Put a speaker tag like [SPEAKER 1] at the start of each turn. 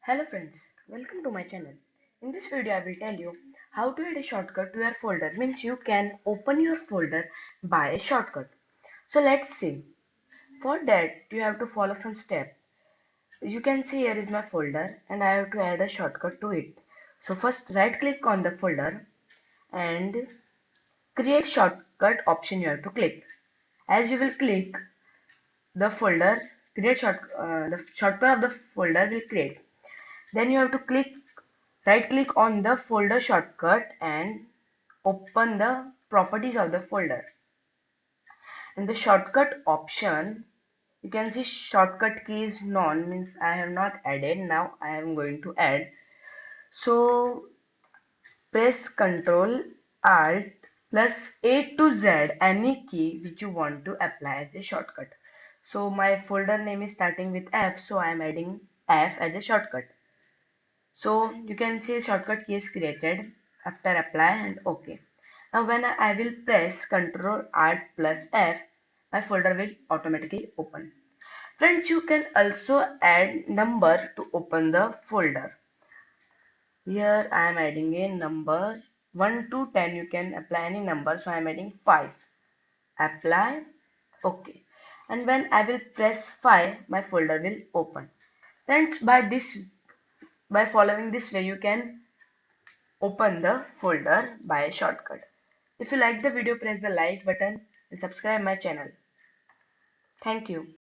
[SPEAKER 1] Hello friends, welcome to my channel. In this video I will tell you how to add a shortcut to your folder. Means you can open your folder by a shortcut. So let's see. For that you have to follow some steps. You can see here is my folder and I have to add a shortcut to it. So first right click on the folder and create shortcut option you have to click. As you will click the folder, the shortcut of the folder will create. Then you have to right click on the folder shortcut and open the properties of the folder. In the shortcut option, you can see shortcut key is none, means I have not added. Now I am going to add. So press Ctrl Alt plus A to Z, any key which you want to apply as a shortcut. So my folder name is starting with F, so I am adding F as a shortcut. So you can see shortcut key is created after apply and OK. Now when I will press Ctrl Alt plus F, my folder will automatically open. Friends, you can also add number to open the folder. Here I am adding a number 1 to 10. You can apply any number, so I am adding 5. Apply, OK. And when I will press 5, my folder will open. Friends, by following this way, you can open the folder by a shortcut. If you like the video, press the like button and subscribe my channel. Thank you.